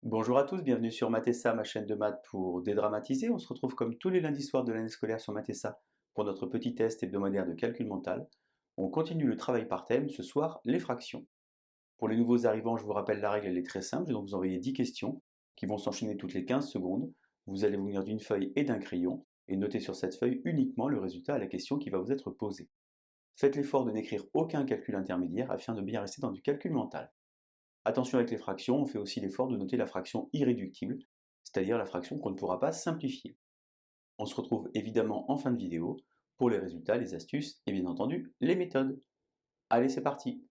Bonjour à tous, bienvenue sur Matessa, ma chaîne de maths pour dédramatiser. On se retrouve comme tous les lundis soirs de l'année scolaire sur Matessa pour notre petit test hebdomadaire de calcul mental. On continue le travail par thème, ce soir les fractions. Pour les nouveaux arrivants, je vous rappelle la règle, elle est très simple. Je vais donc vous envoyer 10 questions qui vont s'enchaîner toutes les 15 secondes. Vous allez vous munir d'une feuille et d'un crayon et noter sur cette feuille uniquement le résultat à la question qui va vous être posée. Faites l'effort de n'écrire aucun calcul intermédiaire afin de bien rester dans du calcul mental. Attention avec les fractions, on fait aussi l'effort de noter la fraction irréductible, c'est-à-dire la fraction qu'on ne pourra pas simplifier. On se retrouve évidemment en fin de vidéo pour les résultats, les astuces et bien entendu les méthodes. Allez, c'est parti!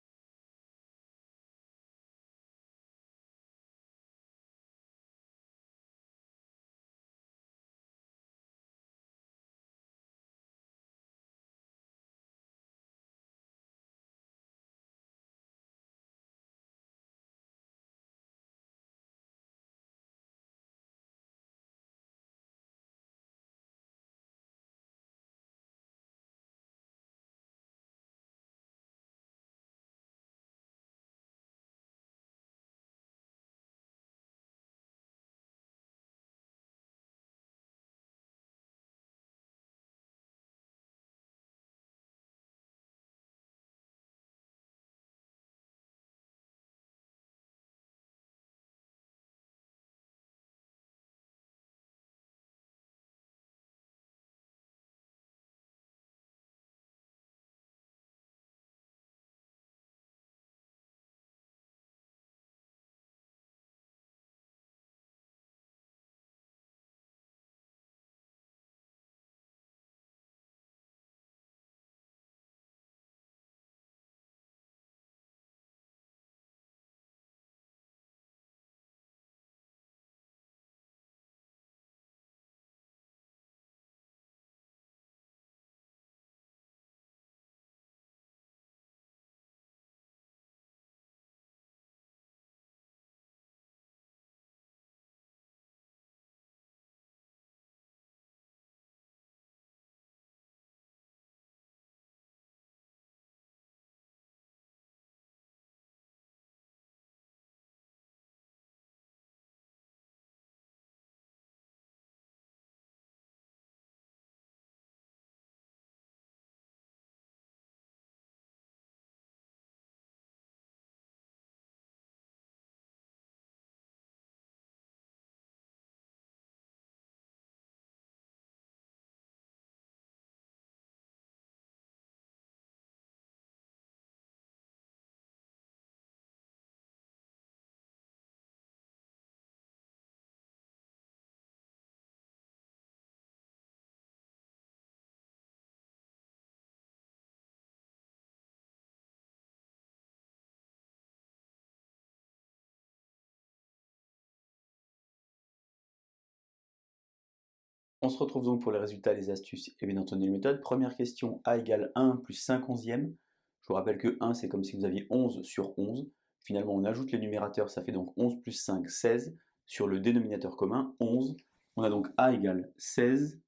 On se retrouve donc pour les résultats, les astuces et bien entendu les méthodes. Première question, a égale 1 plus 5 onzièmes. Je vous rappelle que 1 c'est comme si vous aviez 11 sur 11. Finalement on ajoute les numérateurs, ça fait donc 11 plus 5, 16. Sur le dénominateur commun, 11. On a donc a égale 16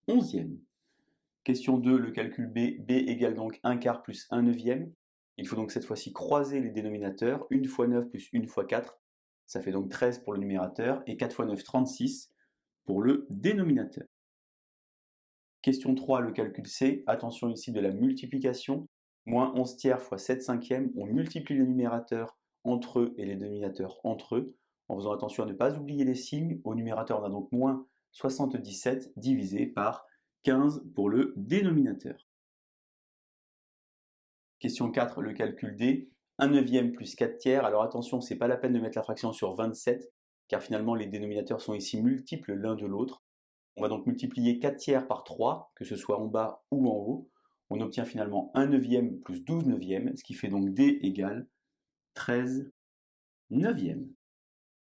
onzièmes. Question 2, le calcul B. B égale donc 1 quart plus 1 neuvième. Il faut donc cette fois-ci croiser les dénominateurs. 1 fois 9 plus 1 fois 4. Ça fait donc 13 pour le numérateur. Et 4 fois 9, 36 pour le dénominateur. Question 3, le calcul C. Attention ici de la multiplication. Moins 11 tiers fois 7 cinquièmes. On multiplie les numérateurs entre eux et les dénominateurs entre eux. En faisant attention à ne pas oublier les signes. Au numérateur, on a donc moins 77 divisé par 15 pour le dénominateur. Question 4, le calcul D. 1 neuvième plus 4 tiers. Alors attention, c'est pas la peine de mettre la fraction sur 27, car finalement les dénominateurs sont ici multiples l'un de l'autre. On va donc multiplier 4 tiers par 3, que ce soit en bas ou en haut. On obtient finalement 1 neuvième plus 12 neuvièmes, ce qui fait donc D égale 13 neuvièmes.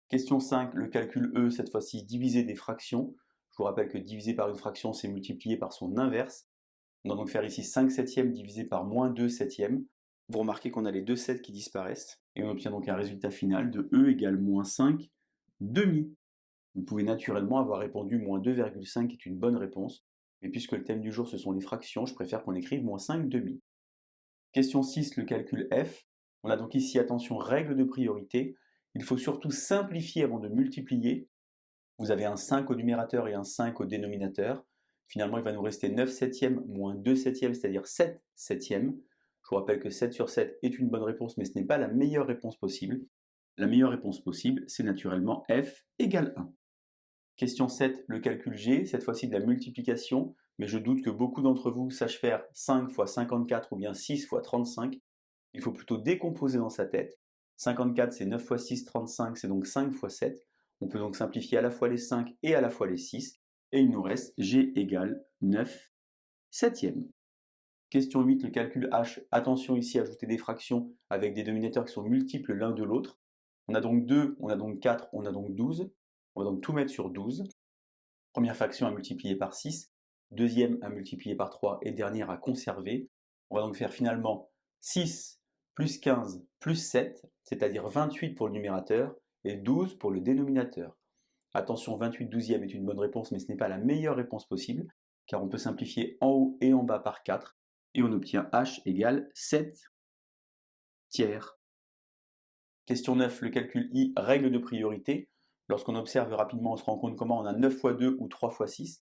Question 5, le calcul E, cette fois-ci diviser des fractions. Je vous rappelle que diviser par une fraction, c'est multiplier par son inverse. On va donc faire ici 5 septièmes divisé par moins 2 septièmes. Vous remarquez qu'on a les deux 7 qui disparaissent. Et on obtient donc un résultat final de E égale moins 5 demi. Vous pouvez naturellement avoir répondu moins 2,5 qui est une bonne réponse. Mais puisque le thème du jour ce sont les fractions, je préfère qu'on écrive moins 5 demi. Question 6, le calcul F. On a donc ici, attention, règle de priorité. Il faut surtout simplifier avant de multiplier. Vous avez un 5 au numérateur et un 5 au dénominateur. Finalement, il va nous rester 9 septièmes moins 2 septièmes, c'est-à-dire 7 septièmes. Je vous rappelle que 7 sur 7 est une bonne réponse, mais ce n'est pas la meilleure réponse possible. La meilleure réponse possible, c'est naturellement f égale 1. Question 7, le calcul G, cette fois-ci de la multiplication, mais je doute que beaucoup d'entre vous sachent faire 5 fois 54 ou bien 6 fois 35. Il faut plutôt décomposer dans sa tête. 54, c'est 9 fois 6, 35, c'est donc 5 fois 7. On peut donc simplifier à la fois les 5 et à la fois les 6. Et il nous reste G égale 9 septièmes. Question 8, le calcul H. Attention ici, ajouter des fractions avec des dénominateurs qui sont multiples l'un de l'autre. On a donc 2, on a donc 4, on a donc 12. On va donc tout mettre sur 12. Première fraction à multiplier par 6, deuxième à multiplier par 3 et dernière à conserver. On va donc faire finalement 6 plus 15 plus 7, c'est-à-dire 28 pour le numérateur et 12 pour le dénominateur. Attention, 28 douzième est une bonne réponse, mais ce n'est pas la meilleure réponse possible, car on peut simplifier en haut et en bas par 4, et on obtient h égale 7 tiers. Question 9, le calcul I, règle de priorité. Lorsqu'on observe rapidement, on se rend compte comment on a 9 fois 2 ou 3 fois 6.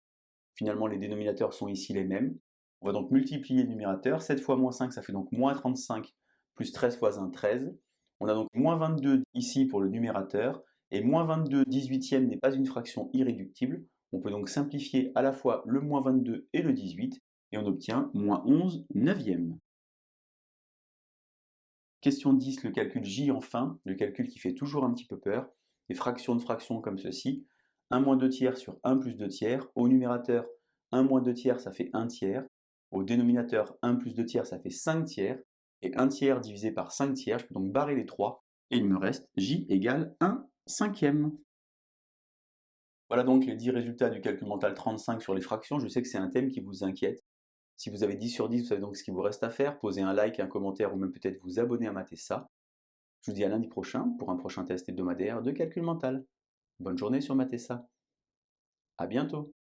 Finalement, les dénominateurs sont ici les mêmes. On va donc multiplier le numérateur. 7 fois moins 5, ça fait donc moins 35, plus 13 fois 1, 13. On a donc moins 22 ici pour le numérateur, et moins 22 18e n'est pas une fraction irréductible. On peut donc simplifier à la fois le moins 22 et le 18, et on obtient moins 11 neuvième. Question 10, le calcul J enfin, le calcul qui fait toujours un petit peu peur. Les fractions de fractions comme ceci. 1 moins 2 tiers sur 1 plus 2 tiers. Au numérateur, 1 moins 2 tiers, ça fait 1 tiers. Au dénominateur, 1 plus 2 tiers, ça fait 5 tiers. Et 1 tiers divisé par 5 tiers, je peux donc barrer les 3. Et il me reste J égale 1 cinquième. Voilà donc les 10 résultats du calcul mental 35 sur les fractions. Je sais que c'est un thème qui vous inquiète. Si vous avez 10 sur 10, vous savez donc ce qu'il vous reste à faire. Posez un like, un commentaire ou même peut-être vous abonner à Matessa. Je vous dis à lundi prochain pour un prochain test hebdomadaire de calcul mental. Bonne journée sur Matessa. À bientôt.